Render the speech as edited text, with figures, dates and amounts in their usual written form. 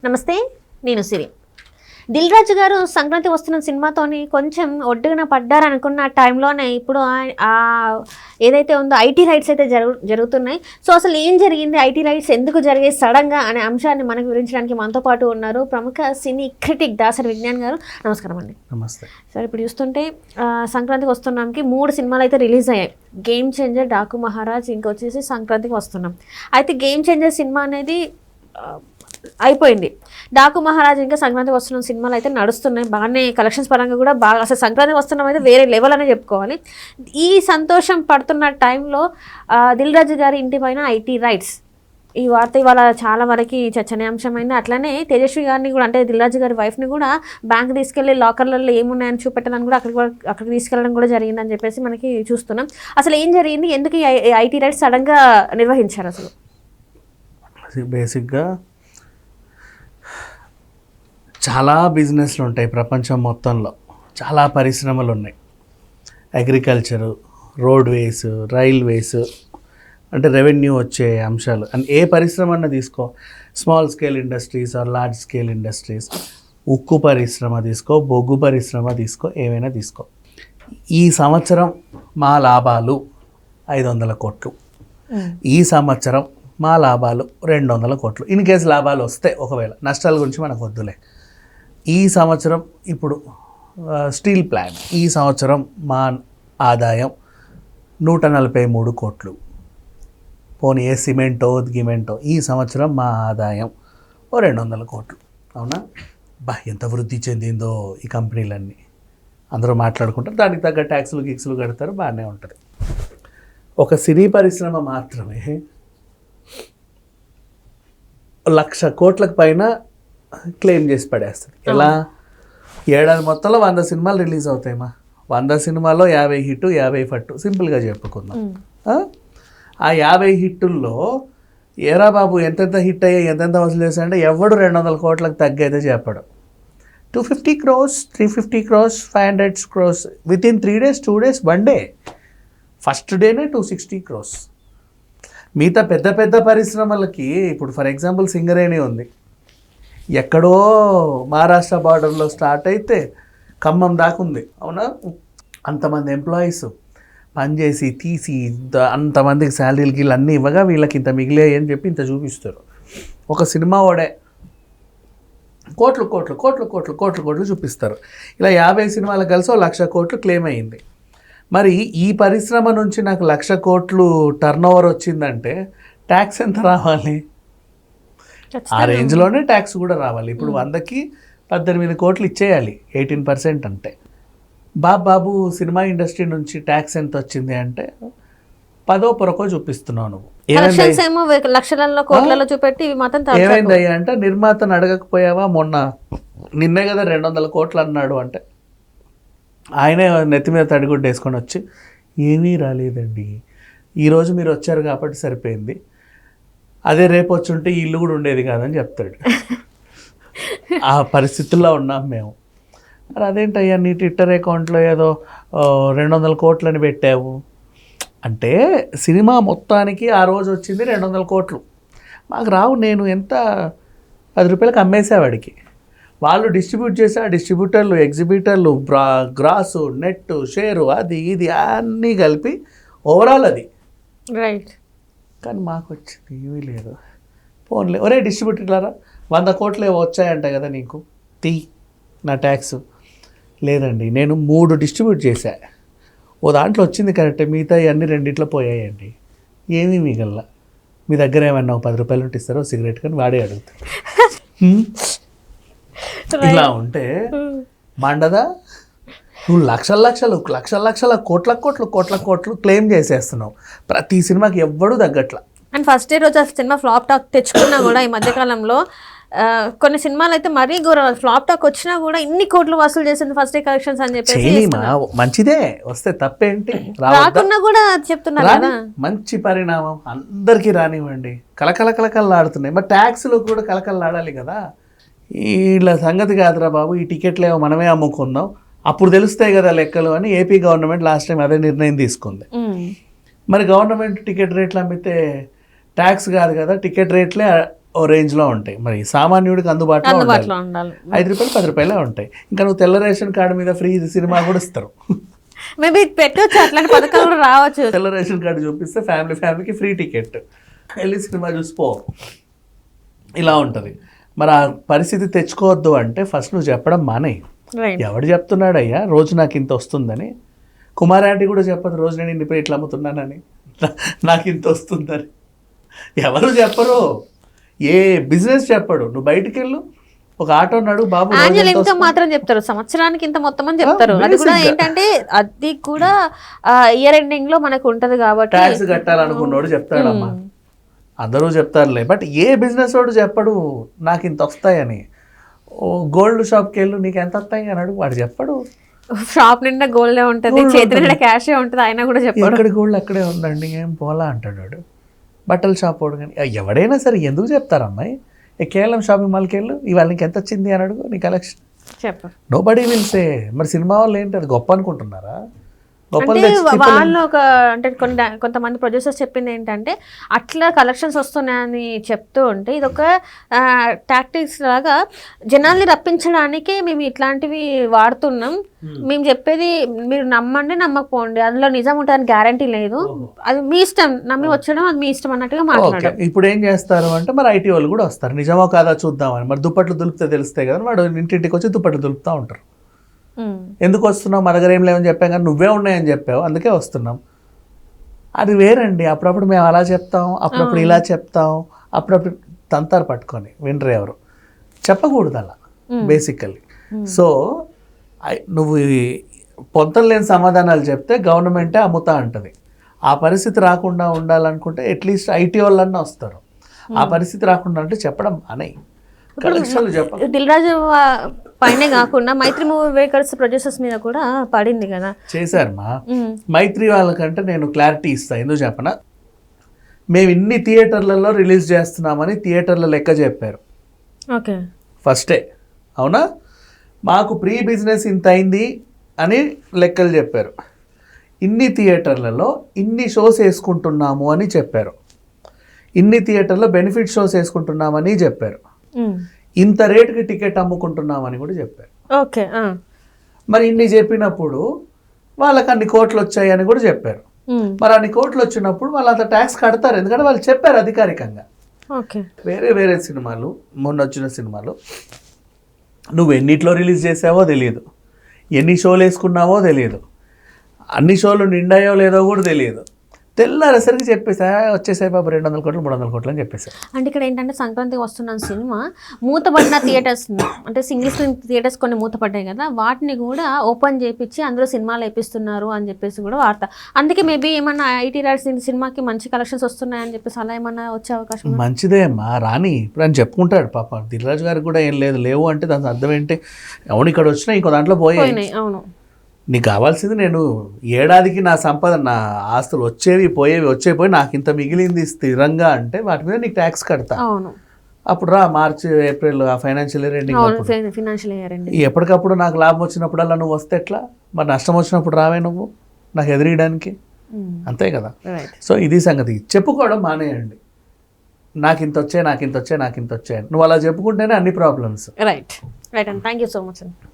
నమస్తే, నేను సిరి. దిల్ రాజు గారు సంక్రాంతి వస్తున్న సినిమాతోని కొంచెం ఒడ్డున పడ్డారనుకున్న టైంలోనే ఇప్పుడు ఏదైతే ఉందో ఐటీ రైట్స్ అయితే జరుగుతున్నాయి. సో అసలు ఏం జరిగింది, ఐటీ రైట్స్ ఎందుకు జరిగాయి సడన్గా అనే అంశాన్ని మనకు వివరించడానికి మనతో పాటు ఉన్నారు ప్రముఖ సినీ క్రిటిక్ దాసరి విజ్ఞాన్ గారు. నమస్కారం అండి. నమస్తే సార్, ఇప్పుడు చూస్తుంటే సంక్రాంతికి వస్తున్నాంకి 3 సినిమాలు అయితే రిలీజ్ అయ్యాయి. గేమ్ చేంజర్, డాకు మహారాజ్, ఇంకొచ్చేసి సంక్రాంతికి వస్తున్నాం. అయితే గేమ్ చేంజర్ సినిమా అనేది అయిపోయింది. డాకు మహారాజ్ ఇంకా సంక్రాంతి వస్తున్న సినిమాలు అయితే నడుస్తున్నాయి బాగానే, కలెక్షన్స్ పరంగా కూడా బాగా. అసలు సంక్రాంతి వస్తున్నాం అయితే వేరే లెవెల్ అనే చెప్పుకోవాలి. ఈ సంతోషం పడుతున్న టైంలో దిల్ రాజు గారి ఇంటి పైన ఐటీ రైట్స్, ఈ వార్త ఇవాళ చాలా వరకు చర్చనీయాంశమైంది. అట్లనే తేజస్వి గారిని కూడా, అంటే దిల్ రాజు గారి వైఫ్ని కూడా బ్యాంక్ తీసుకెళ్లి లాకర్లలో ఏమున్నాయని చూపెట్టాలని కూడా అక్కడికి తీసుకెళ్ళడం కూడా జరిగిందని చెప్పేసి మనకి చూస్తున్నాం. అసలు ఏం జరిగింది, ఎందుకు ఈ ఐటీ రైట్స్ సడన్గా నిర్వహించారు? అసలు బేసిక్గా చాలా బిజినెస్లు ఉంటాయి ప్రపంచం మొత్తంలో, చాలా పరిశ్రమలు ఉన్నాయి. అగ్రికల్చరు, రోడ్వేస్, రైల్వేస్, అంటే రెవెన్యూ వచ్చే అంశాలు. అండ్ ఏ పరిశ్రమ అన్నా తీసుకో, small scale industries or large scale industries, ఉక్కు పరిశ్రమ తీసుకో, బొగ్గు పరిశ్రమ తీసుకో, ఏమైనా తీసుకో. ఈ సంవత్సరం మా లాభాలు 500 కోట్లు, ఈ సంవత్సరం మా లాభాలు 200 కోట్లు. ఇన్ కేసు లాభాలు వస్తే, ఒకవేళ నష్టాల గురించి మనకు వద్దులే. ఈ సంవత్సరం ఇప్పుడు స్టీల్ ప్లాంట్, ఈ సంవత్సరం మా ఆదాయం 143 కోట్లు. పోనీ ఏ సిమెంటో గిమెంటో, ఈ సంవత్సరం మా ఆదాయం 200 కోట్లు. అవునా? ఎంత వృద్ధి చెందిందో ఈ కంపెనీలన్నీ, అందరూ మాట్లాడుకుంటారు. దానికి తగ్గ ట్యాక్సులు గిక్సులు కడతారు, బాగానే ఉంటుంది. ఒక సినీ పరిశ్రమ మాత్రమే 1,00,000 కోట్లకు పైన క్లెయిమ్ చేసి పడేస్తుంది. ఎలా? ఏడాది మొత్తంలో 100 సినిమాలు రిలీజ్ అవుతాయమ్మా. 100 సినిమాల్లో 50 హిట్, 50 ఫట్టు, సింపుల్గా చెప్పుకుందాం. ఆ 50 హిట్టుల్లో ఏరా బాబు ఎంతెంత హిట్ అయ్యాయి, ఎంతెంత వసూలు చేశాయంటే ఎవడు 200 కోట్లకు తగ్గైతే చెప్పడం. 250 crores, 350 crores, 500 crores within 3 days, 2 days, 1 day. First డేనే 260 crores. మిగతా పెద్ద పెద్ద పరిశ్రమలకి ఇప్పుడు ఫర్ ఎగ్జాంపుల్ సింగరేణి ఉంది, ఎక్కడో మహారాష్ట్ర బార్డర్లో స్టార్ట్ అయితే ఖమ్మం దాకా ఉంది. అవునా? అంతమంది ఎంప్లాయీస్ పనిచేసి తీసి అంతమందికి శాలరీలు గీళ్ళు అన్నీ ఇవ్వగా వీళ్ళకి ఇంత మిగిలాయి అని చెప్పి ఇంత చూపిస్తారు. ఒక సినిమా వాడే కోట్లు కోట్లు కోట్లు కోట్లు కోట్లు కోట్లు చూపిస్తారు. ఇలా 50 సినిమాలకు కలిసి 1,00,000 కోట్లు క్లెయిమ్ అయ్యింది. మరి ఈ పరిశ్రమ నుంచి నాకు 1,00,000 కోట్లు టర్న్ ఓవర్ వచ్చిందంటే ట్యాక్స్ ఎంత రావాలి? ఆ రేంజ్లోనే ట్యాక్స్ కూడా రావాలి. ఇప్పుడు 100కి 18 కోట్లు ఇచ్చేయాలి, 18%. అంటే బాబు సినిమా ఇండస్ట్రీ నుంచి ట్యాక్స్ ఎంత వచ్చింది అంటే 10 పొరకో చూపిస్తున్నావు నువ్వు. ఏమైందయ్యా అంటే, నిర్మాతను అడగకపోయావా? నిన్నే కదా 200 కోట్లు అన్నాడు అంటే ఆయనే నెత్తి మీద తడిగుడ్డ వేసుకొని వచ్చి ఏమీ రాలేదండి, ఈరోజు మీరు వచ్చారు కాబట్టి సరిపోయింది, అదే రేపు వచ్చి ఉంటే ఈ ఇల్లు కూడా ఉండేది కాదని చెప్తాడు. ఆ పరిస్థితుల్లో ఉన్నాం మేము. మరి అదేంటయ్యా నీ ట్విట్టర్ అకౌంట్లో ఏదో 200 కోట్లని పెట్టావు అంటే, సినిమా మొత్తానికి ఆ రోజు వచ్చింది 200 కోట్లు. మాకు రావు. నేను ఎంత 10 రూపాయలకు అమ్మేసేవాడికి, వాళ్ళు డిస్ట్రిబ్యూట్ చేసి ఆ డిస్ట్రిబ్యూటర్లు, ఎగ్జిబిటర్లు, గ్రాసు, నెట్, షేరు, అది ఇది అన్నీ కలిపి ఓవరాల్ అది రైట్. కానీ మాకు వచ్చింది ఏమీ లేదు. ఫోన్లే, ఒరే డిస్ట్రిబ్యూటర్లారా 100 కోట్లు ఏవో వచ్చాయంట కదా నీకు, తీ నా ట్యాక్స్. లేదండి, నేను 3 డిస్ట్రిబ్యూట్ చేశా, ఓ దాంట్లో వచ్చింది కరెక్టే, మిగతా అన్నీ 2 పోయాయండి, ఏమీ మిగల్లా. మీ దగ్గర ఏమన్నా 10 రూపాయలు ఉంటే ఇస్తారో సిగరెట్ కానీ వాడే అడుగుతాడు. ఇలా ఉంటే మండదా? నువ్వు లక్షల కోట్లు క్లెయిమ్ చేసేస్తున్నావు ప్రతి సినిమాకి, ఎవ్వడూ తగ్గట్లా. అండ్ ఫస్ట్ డే రోజు ఆ సినిమా ఫ్లాప్ టాక్ తెచ్చుకున్నా కూడా ఈ మధ్యకాలంలో కొన్ని సినిమాలు అయితే మరీ ఘోరం, ఫ్లాప్ టాక్ వచ్చినా కూడా ఇన్ని కోట్లు వసూలు చేసింది ఫస్ట్ డే కలెక్షన్స్ అని చెప్పేసి. మంచిదే, వస్తే తప్పేంటి, రాకున్నా కూడా చెప్తున్నారు కదా. మంచి పరిణామం, అందరికీ రానివ్వండి. కలకలలాడుతున్నాయి. మరి ట్యాక్స్లో కూడా కలకలలాడాలి కదా. వీళ్ళ సంగతి కాదురా బాబు, ఈ టికెట్లు ఏమో మనమే అమ్ముకుందాం, అప్పుడు తెలుస్తాయి కదా లెక్కలు అని ఏపీ గవర్నమెంట్ లాస్ట్ టైం అదే నిర్ణయం తీసుకుంది. మరి గవర్నమెంట్ టికెట్ రేట్లు అమ్మితే ట్యాక్స్ కాదు కదా, టికెట్ రేట్లే ఓ రేంజ్లో ఉంటాయి. మరి సామాన్యుడికి అందుబాటులో అందుబాటులో ఉండాలి. 5 రూపాయలు 10 రూపాయలే ఉంటాయి. ఇంకా నువ్వు తెల్ల రేషన్ కార్డు మీద ఫ్రీ సినిమా కూడా ఇస్తారు. మేబీ పెట్టవచ్చు, అట్లాంటి పథకాలు కూడా రావచ్చు. తెల్ల రేషన్ కార్డు చూపిస్తే ఫ్యామిలీకి ఫ్రీ టికెట్, వెళ్ళి సినిమా చూసిపో, ఇలా ఉంటుంది. మరి ఆ పరిస్థితి తెచ్చుకోవద్దు అంటే ఫస్ట్ నువ్వు చెప్పడం మానే. రైట్. ఎవడు చెప్తున్నాడయ్యా రోజు నాకు ఇంత వస్తుందని? కుమార్ ఆంటీ కూడా చెప్పదు రోజు నేను ఇన్ని ఇట్లా అమ్ముతున్నానని, నాకు ఇంత వస్తుందని. ఎవరు చెప్పరు, ఏ బిజినెస్ చెప్పడు. నువ్వు బయటికి వెళ్ళు, ఒక ఆటో నడు బాబు, యాన్యువల్ ఇన్కమ్ మాత్రం చెప్తారు, సంవత్సరానికి ఇంత మొత్తం అని చెప్తారు. అది కూడా ఏంటంటే అది కూడా ఇయర్ ఎండింగ్ లో మనకు ఉంటది కాబట్టి ట్యాక్స్ కట్టాలనుకున్నాడు చెప్తాడమ్మా, అందరూ చెప్తారులే. బట్ ఏ బిజినెస్ వాడు చెప్పడు నాకు ఇంత వస్తాయని. ఓ గోల్డ్ షాప్కి వెళ్ళు, నీకు ఎంత వస్తాయి అన్నాడు, వాడు చెప్పడు. షాప్ నిండా గోల్డే ఉంటది, చేతి నిండా క్యాషే ఉంటది, అయినా కూడా చెప్పాడు. ఎక్కడి గోల్డ్ అక్కడే ఉందండి, ఏం పోలా అంటాడు వాడు. బట్టల షాప్ వాడు కానీ ఎవడైనా సరే ఎందుకు చెప్తారమ్మాయి, కేవలం షాపింగ్ మాల్కి వెళ్ళు, ఇవాళ నీకు ఎంత వచ్చింది అని అడుగు, నీ కలెక్షన్ చెప్పు. Nobody will say. మరి సినిమా వాళ్ళు ఏంటి అది గొప్ప అనుకుంటున్నారా? అంటే వాళ్ళు ఒక అంటే కొంతమంది ప్రొడ్యూసర్స్ చెప్పింది ఏంటంటే అట్లా కలెక్షన్స్ వస్తున్నాయని చెప్తూ ఉంటే ఇది ఒక టాక్టిక్స్ లాగా జనాల్ని రప్పించడానికి మేము ఇట్లాంటివి వాడుతున్నాం. మేము చెప్పేది మీరు నమ్మండి నమ్మకపోండి, అందులో నిజం ఉంటుందని గ్యారంటీ లేదు, అది మీ ఇష్టం, నమ్మి వచ్చడం అది మీ ఇష్టం అన్నట్టుగా మాట్లాడారు. ఇప్పుడు ఏం చేస్తారు అంటే మరి ఐటీ వాళ్ళు కూడా వస్తారు, నిజమో కాదా చూద్దామని. మరి దుప్పట్లు దులిపితే తెలిస్తే కదా, వాడు ఇంటింటికి వచ్చి దుప్పట్లు దులుపుతూ ఉంటారు. ఎందుకు వస్తున్నావు, మా దగ్గర ఏం లేవని చెప్పాం కానీ నువ్వే ఉన్నాయని చెప్పావు అందుకే వస్తున్నాం. అది వేరండి. అప్పుడప్పుడు మేము అలా చెప్తాం, అప్పుడప్పుడు ఇలా చెప్తాం, అప్పుడప్పుడు తంతారు పట్టుకొని వినరు ఎవరు. చెప్పకూడదు అలా బేసికల్లీ. సో నువ్వు పొంతం లేని సమాధానాలు చెప్తే గవర్నమెంటే అమ్ముతా అంటది. ఆ పరిస్థితి రాకుండా ఉండాలనుకుంటే అట్లీస్ట్ ఐటీ వాళ్ళన్నా వస్తారు. ఆ పరిస్థితి రాకుండా అంటే చెప్పడం అనే కలెక్షన్లు చెప్ప. దిల్ రాజు పైనే కాకుండా మైత్రి మూవీ మేకర్స్ ప్రొడ్యూసర్స్ మీద కూడా పడింది కదా. చేశారు మా మైత్రి వాళ్ళకంటే నేను క్లారిటీ ఇస్తాను. ఎందుకు చెప్పనా, మేము ఇన్ని థియేటర్లలో రిలీజ్ చేస్తున్నామని థియేటర్ల లెక్క చెప్పారు ఓకే ఫస్టే, అవునా? మాకు ప్రీ బిజినెస్ ఇంత అయింది అని లెక్కలు చెప్పారు. ఇన్ని థియేటర్లలో ఇన్ని షోస్ వేసుకుంటున్నాము అని చెప్పారు. ఇన్ని థియేటర్లో బెనిఫిట్ షోస్ వేసుకుంటున్నామని చెప్పారు. ఇంత రేటుకి టికెట్ అమ్ముకుంటున్నామని కూడా చెప్పారు. ఓకే. మరి ఇన్ని చెప్పినప్పుడు వాళ్ళకి అన్ని కోట్లు వచ్చాయని కూడా చెప్పారు. మరి అన్ని కోట్లు వచ్చినప్పుడు వాళ్ళు అంత ట్యాక్స్ కడతారు, ఎందుకంటే వాళ్ళు చెప్పారు అధికారికంగా. ఓకే. వేరే వేరే సినిమాలు, మొన్న వచ్చిన సినిమాలు నువ్వు ఎన్నిట్లో రిలీజ్ చేసావో తెలియదు, ఎన్ని షోలు వేసుకున్నావో తెలియదు, అన్ని షోలు నిండాయో లేదో కూడా తెలియదు. తెల్లారేసరికి చెప్పేసా వచ్చేసాయి బాబు 200 కోట్లు 300 కోట్లు అని చెప్పేసారు. అంటే ఇక్కడ ఏంటంటే సంక్రాంతికి వస్తున్న సినిమా మూతపడిన థియేటర్స్ అంటే సింగిల్ స్క్రీన్ థియేటర్స్ కొన్ని మూతపడ్డాయి కదా, వాటిని కూడా ఓపెన్ చేయించి అందులో సినిమాలు వేపిస్తున్నారు అని చెప్పేసి కూడా వార్త. అందుకే మేబీ ఏమన్నా ఐటీ రైట్స్ సినిమాకి మంచి కలెక్షన్స్ వస్తున్నాయని చెప్పేసి అలా ఏమన్నా వచ్చే అవకాశం? మంచిదే అమ్మా, రాని ఇప్పుడు అని చెప్పుకుంటాడు పాప. దిల్ రాజు గారికి కూడా ఏం లేదు, లేవు అంటే దాని అర్థం ఏంటి, అవును ఇక్కడ వచ్చినా ఇంకో దాంట్లో పోయాయి. అవును, నీకు కావాల్సింది నేను ఏడాదికి నా సంపద, నా ఆస్తులు వచ్చేవి పోయి నాకు ఇంత మిగిలింది స్థిరంగా అంటే వాటి మీద నీకు ట్యాక్స్ కడతా. అవును. అప్పుడు రా మార్చి ఏప్రిల్ ఆ ఫైనాన్షియల్ ఇయర్ ఎండింగ్ ఎప్పటికప్పుడు నాకు లాభం వచ్చినప్పుడల్లా నువ్వు వస్తే ఎట్లా? మరి నష్టం వచ్చినప్పుడు రావే నువ్వు నాకు ఎదిరియడానికి, అంతే కదా. సో ఇది సంగతి. చెప్పుకోవడం మానేయండి, నాకు ఇంత వచ్చాయి నువ్వు అలా చెప్పుకుంటేనే అన్ని ప్రాబ్లమ్స్. రైట్ రైట్ అండి, థ్యాంక్ యూ సో మచ్ అండి.